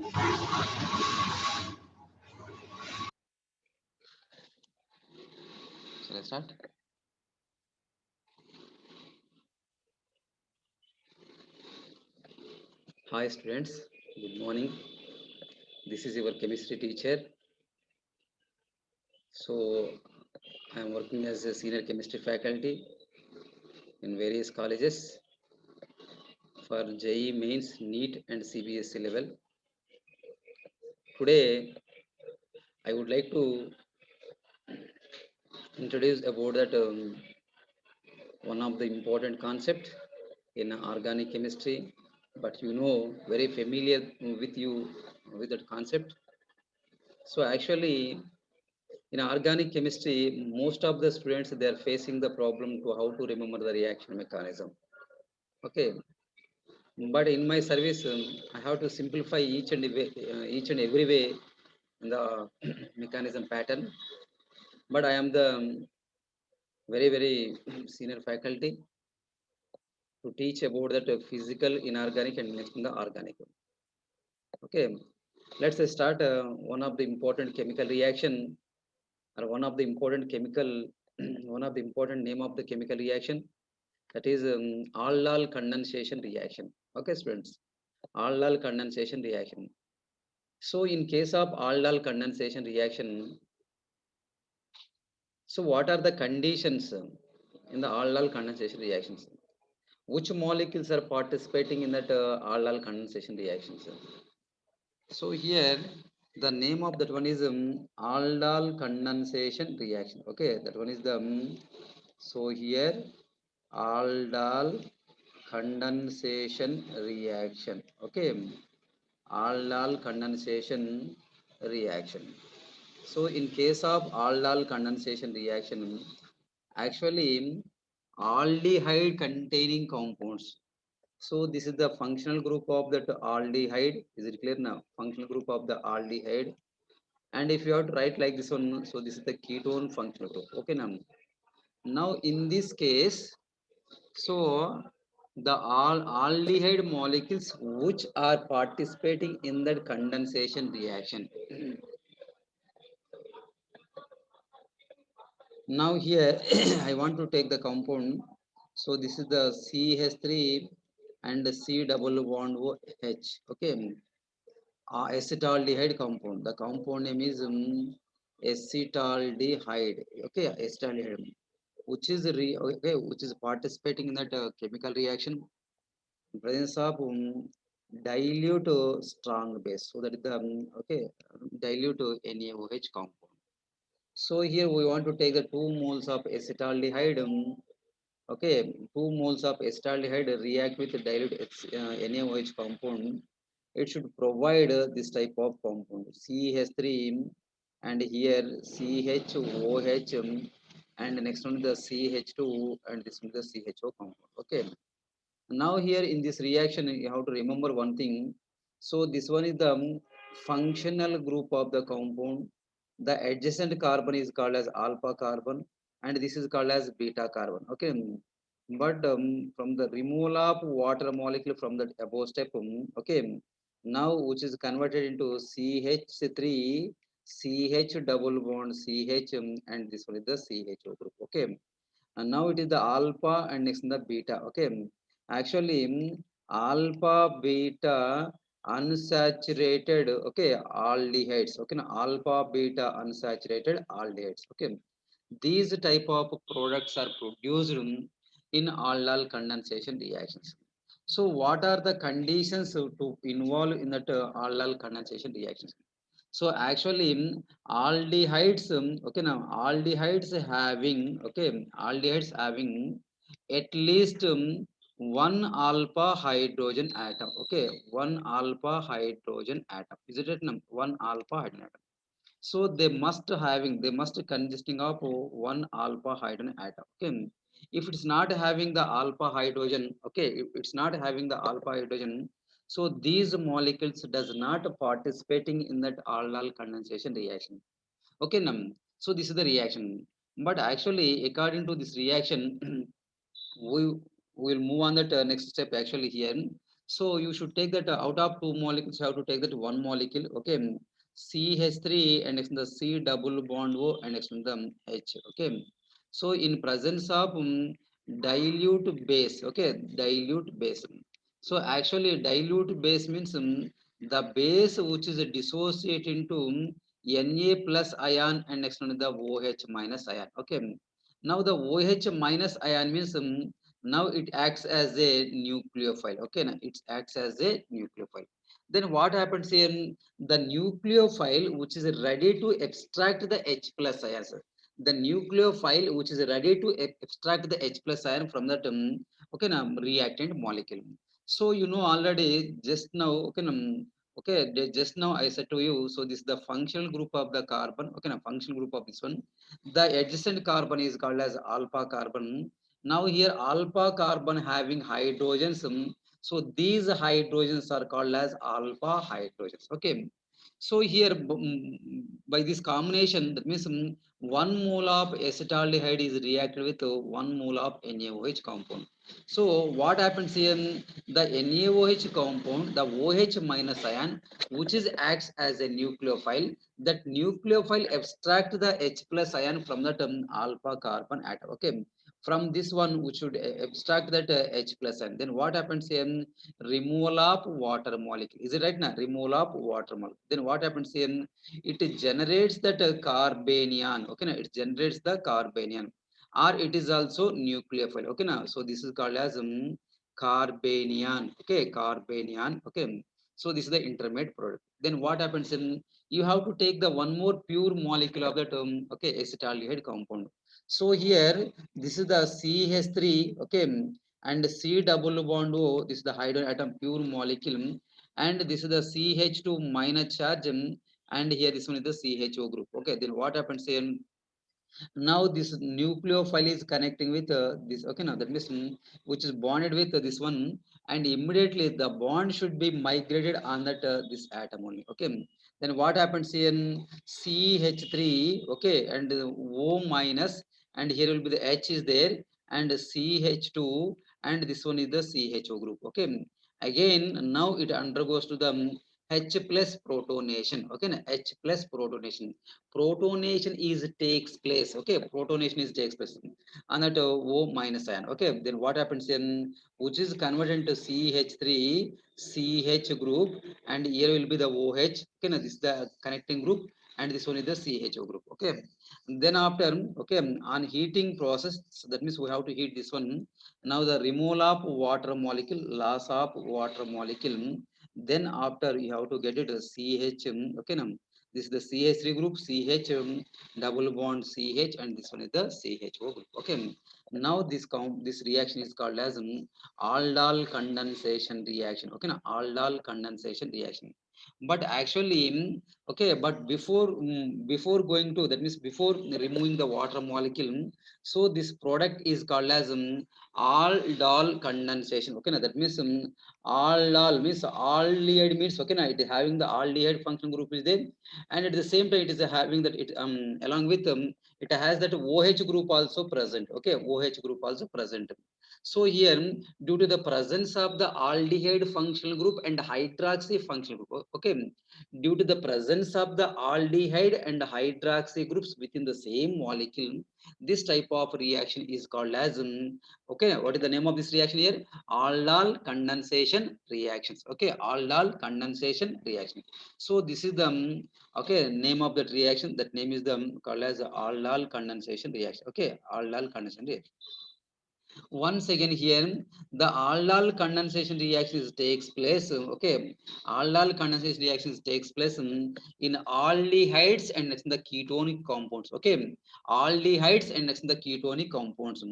Shall I start? Hi students, good morning. This is your chemistry teacher. So I am working as a senior chemistry faculty in various colleges for JEE Mains, NEET and CBSE level. Today I would like to introduce about that one of the important concept in organic chemistry, but very familiar with you with that concept. So actually in organic chemistry, most of the students they are facing the problem to how to remember the reaction mechanism. Okay, but in my service, I have to simplify each and every way in the mechanism pattern. But I am the very senior faculty to teach about that physical, inorganic, and next in the organic. Okay, let's start one of the important chemical reaction or one of the important chemical, one of the important name of the chemical reaction, that is aldol condensation reaction. Okay students, aldol condensation reaction. So in case of aldol condensation reaction, so what are the conditions in the aldol condensation reactions? Which molecules are participating in that aldol condensation reactions? So here the name of that one is aldol condensation reaction. Okay, that one is the so here aldol condensation reaction. Okay, aldol condensation reaction. So in case of aldol condensation reaction, actually aldehyde containing compounds. So this is the functional group of that aldehyde. Is it clear now? Functional group of the aldehyde. And if you have to write like this one, so this is the ketone functional group. Okay now. Now in this case, so the all aldehyde molecules which are participating in that condensation reaction. Now here I want to take the compound. So this is the CH3 and the C double bond OH. Okay, acetaldehyde compound. The compound name is acetaldehyde. Okay, acetaldehyde, which is which is participating in that chemical reaction in presence of dilute strong base. So that is the dilute NaOH compound. So here we want to take the 2 moles of acetaldehyde. Okay, 2 moles of acetaldehyde react with the dilute NaOH compound. It should provide this type of compound CH3 and here CHOH and next one the CH2 and this one the CHO compound. Okay. Now here in this reaction you have to remember one thing. So this one is the functional group of the compound. The adjacent carbon is called as alpha carbon and this is called as beta carbon. Okay, but from the removal of water molecule from the above step, okay, now which is converted into CH3 CH double bond CH and this one is the CHO group. Okay, and now it is the alpha and next in the beta. Okay, actually alpha beta unsaturated, okay, aldehydes. Okay, now alpha beta unsaturated aldehydes. Okay, these type of products are produced in aldol condensation reactions. So what are the conditions to involve in that aldol condensation reactions? So actually aldehydes, okay, now aldehydes having at least one alpha hydrogen atom. Okay, one alpha hydrogen atom. Is it right now? One alpha hydrogen atom. So they must consisting of one alpha hydrogen atom. Okay, if it's not having the alpha hydrogen, okay, if it's not having the alpha hydrogen, so these molecules does not participating in that aldol condensation reaction. Okay now, so this is the reaction. But actually according to this reaction we will move on that next step actually here. So you should take that out of two molecules, you have to take that one molecule. Okay, CH3 and next the C double bond O and next the H. Okay, so in presence of dilute base. Okay, dilute base. So actually dilute base means the base which is dissociate into Na plus ion and next one the OH minus ion. Okay, now the OH minus ion means now it acts as a nucleophile. Okay, now it acts as a nucleophile. Then what happens here? The nucleophile which is ready to extract the H plus ions. The nucleophile which is ready to extract the H plus ion from that okay now reactant molecule. So you know already just now. Okay, okay, just now I said to you. So this is the functional group of the carbon. Okay, now functional group of this one. The adjacent carbon is called as alpha carbon. Now here alpha carbon having hydrogens. So these hydrogens are called as alpha hydrogens. Okay. So here by this combination, that means 1 mole of acetaldehyde is reacted with 1 mole of NaOH compound. So what happens here? The NaOH compound, the OH minus ion, which is acts as a nucleophile. That nucleophile extract the H plus ion from the alpha carbon atom. Okay, from this one we should extract that H plus ion. Then what happens here? Removal of water molecule. Is it right now? Removal of water molecule. Then what happens here? It generates that carbanion. Okay, now it generates the carbanion, or it is also nucleophile. Okay, now so this is called as carbanion. Okay, carbanion. Okay, so this is the intermediate product. Then what happens in, you have to take the one more pure molecule of that okay acetaldehyde compound. So here this is the CH3. Okay, and C double bond O. This is the hydrogen atom pure molecule, and this is the CH2 minus charge, and here this one is the CHO group. Okay, then what happens here? Now this nucleophile is connecting with this. Okay, now that means which is bonded with this one, and immediately the bond should be migrated on that this atom only. Okay, then what happens here? CH3. Okay, and O minus, and here will be the H is there, and CH2, and this one is the CHO group. Okay, again now it undergoes to the H plus protonation. Okay, now H plus protonation. Protonation is takes place. Okay, protonation is takes place on that O minus ion. Okay, then what happens then, which is converted to CH3 CH group, and here will be the OH. Okay, now this is the connecting group, and this one is the CHO group. Okay, then after, okay, on heating process, so that means we have to heat this one. Now the removal of water molecule, loss of water molecule, then after you have to get it CH. Okay, now this is the CH3 group, CH double bond CH, and this one is the CHO group. Okay, now this reaction is called as aldol condensation reaction. Okay, now aldol condensation reaction. But actually okay, but before going to, that means before removing the water molecule, so this product is called as aldol condensation. Okay, now that means aldol means aldehyde means, okay, now it is having the aldehyde function group is there, and at the same time it is having that it along with it has that OH group also present. Okay, OH group also present. So here, due to the presence of the aldehyde functional group and hydroxy functional group, okay, due to the presence of the aldehyde and hydroxy groups within the same molecule, this type of reaction is called as okay, what is the name of this reaction here? Aldol condensation reactions. Okay, aldol condensation reaction. So this is the okay name of that reaction. That name is the called as aldol condensation reaction. Okay, aldol condensation reaction. Once again here, the aldol condensation reactions takes place. Okay, aldol condensation reactions takes place in aldehydes and next in the ketonic compounds. Okay, aldehydes and next in the ketonic compounds.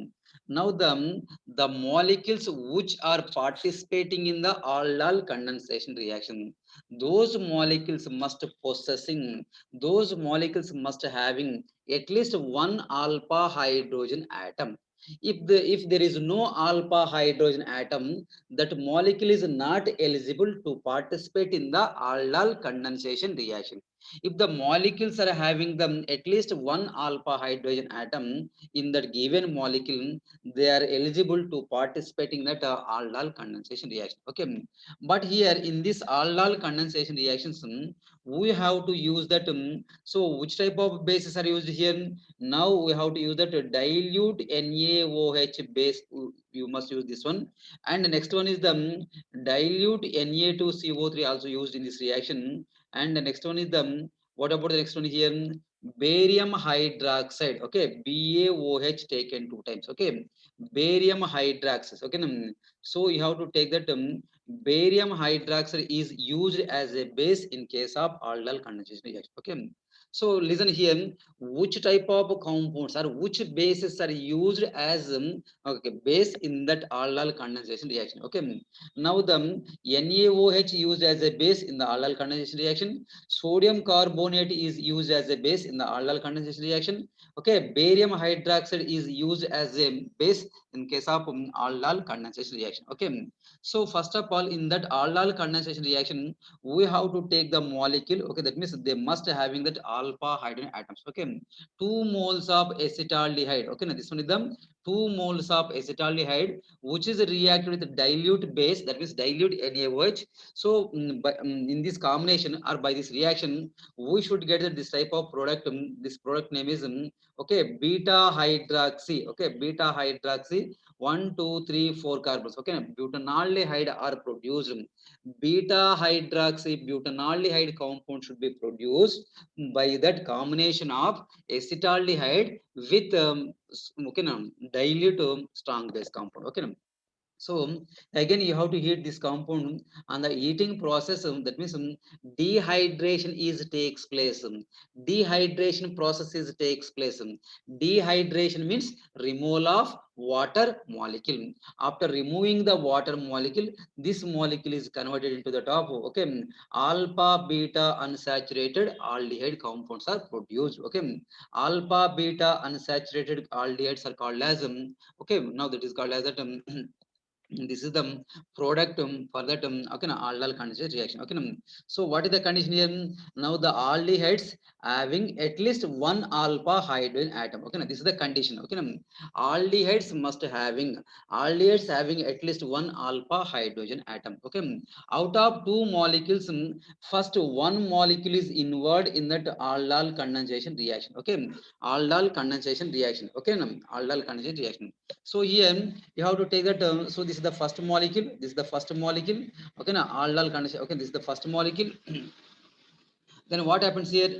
Now the molecules which are participating in the aldol condensation reaction, those molecules must possessing, those molecules must having at least one alpha hydrogen atom. If there is no alpha hydrogen atom, that molecule is not eligible to participate in the aldol condensation reaction. If the molecules are having the at least one alpha hydrogen atom in that given molecule, they are eligible to participate in that aldol condensation reaction. Okay, but here in this aldol condensation reactions, we have to use that. So which type of bases are used here? Now we have to use that dilute NaOH base. You must use this one. And the next one is the dilute Na2CO3 also used in this reaction. And the next one is the what about the next one here? Barium hydroxide. Okay, BaOH taken two times. Okay, barium hydroxide. Okay, so you have to take that barium hydroxide is used as a base in case of aldol condensation reaction. Okay, so listen here, which type of compounds or which bases are used as okay, base in that aldol condensation reaction. Okay, now the NaOH used as a base in the aldol condensation reaction. Sodium carbonate is used as a base in the aldol condensation reaction. Okay, barium hydroxide is used as a base in case of aldol condensation reaction. Okay, so first of all, in that aldol condensation reaction, we have to take the molecule. Okay, that means they must having that alpha hydrogen atoms. Okay, 2 moles of acetaldehyde. Okay, now this one is the 2 moles of acetaldehyde, which is reacted with dilute base, that means dilute NaOH. So in this combination or by this reaction, we should get this type of product. This product name is okay, beta hydroxy. Okay, beta hydroxy 1, 2, 3, 4 carbons. Okay, butanaldehyde are produced. Beta hydroxybutanaldehyde compound should be produced by that combination of acetaldehyde with okay, dilute strong base compound. Okay, so again you have to heat this compound on the heating process. That means dehydration is takes place. Dehydration process is takes place. Dehydration means removal of water molecule. After removing the water molecule, this molecule is converted into the top. Okay, alpha beta unsaturated aldehyde compounds are produced. Okay, alpha beta unsaturated aldehydes are called as okay, now that is called as that this is the product for that okay, aldol condensation reaction. Okay, so what is the condition here? Now the aldehydes having at least one alpha hydrogen atom. Okay, this is the condition. Okay, aldehydes must having aldehydes having at least one alpha hydrogen atom. Okay, out of two molecules, first one molecule is involved in that aldol condensation reaction. Okay, aldol condensation reaction. Okay, aldol condensation reaction. So here you have to take that. So this is the first molecule. This is the first molecule. Okay, now aldol condensation. Okay, this is the first molecule. Then what happens here?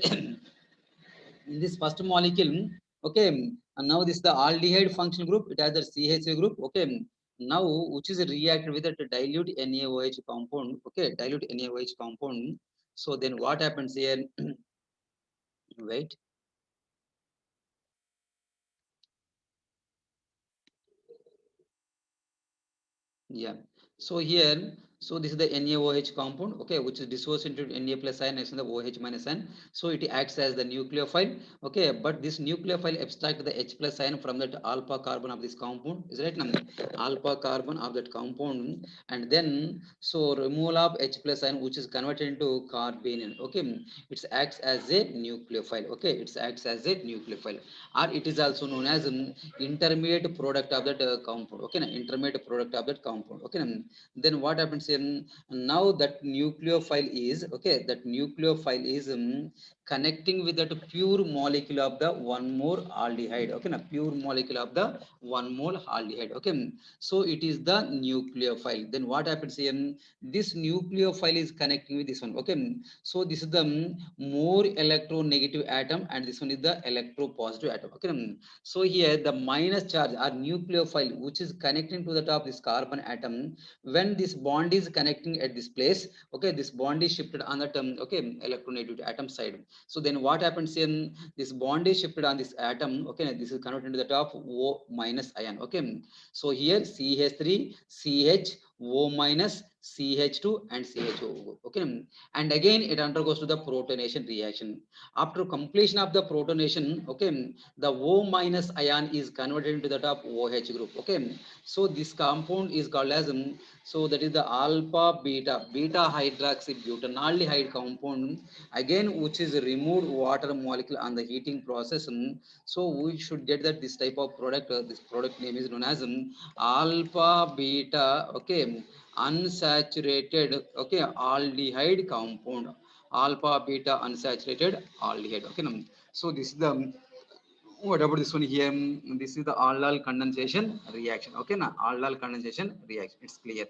In this first molecule, okay, and now this is the aldehyde functional group. It has the CH group. Okay, now which is reacted with the dilute NaOH compound. Okay, dilute NaOH compound. So then what happens here? Wait. Yeah. So here, so this is the NaOH compound, okay, which is dissociated into Na plus ion next to the OH minus ion. So it acts as the nucleophile, okay, but this nucleophile abstract the H plus ion from that alpha carbon of this compound, is right now, alpha carbon of that compound, and then so removal of H plus ion, which is converted into carbanion, okay, it acts as a nucleophile, okay, it acts as a nucleophile, or it is also known as intermediate product of that compound. Okay, intermediate product of that compound. Okay, then what happens here? Now that nucleophile is okay, that nucleophile is connecting with that pure molecule of the one more aldehyde. Okay, now pure molecule of the one more aldehyde. Okay, so it is the nucleophile. Then what happens here? This nucleophile is connecting with this one. Okay, so this is the more electronegative atom, and this one is the electropositive atom. Okay, so here the minus charge or nucleophile, which is connecting to the top of this carbon atom, when this bond is connecting at this place, okay, this bond is shifted on the term, okay, electronegative atom side. So then what happens in this bond is shifted on this atom, okay, this is converted to the top O minus ion. Okay, so here CH3 CH O minus CH2 and CHO. Okay, and again it undergoes to the protonation reaction. After completion of the protonation, okay, the O minus ion is converted into that of OH group. Okay, so this compound is called as so that is the alpha beta hydroxy butanaldehyde compound, again which is removed water molecule on the heating process. So we should get that this type of product. This product name is known as alpha beta. Okay, unsaturated, okay, aldehyde compound, alpha beta unsaturated aldehyde. Okay, so this is the what about this one here? This is the aldol condensation reaction. Okay, now aldol condensation reaction. It's clear.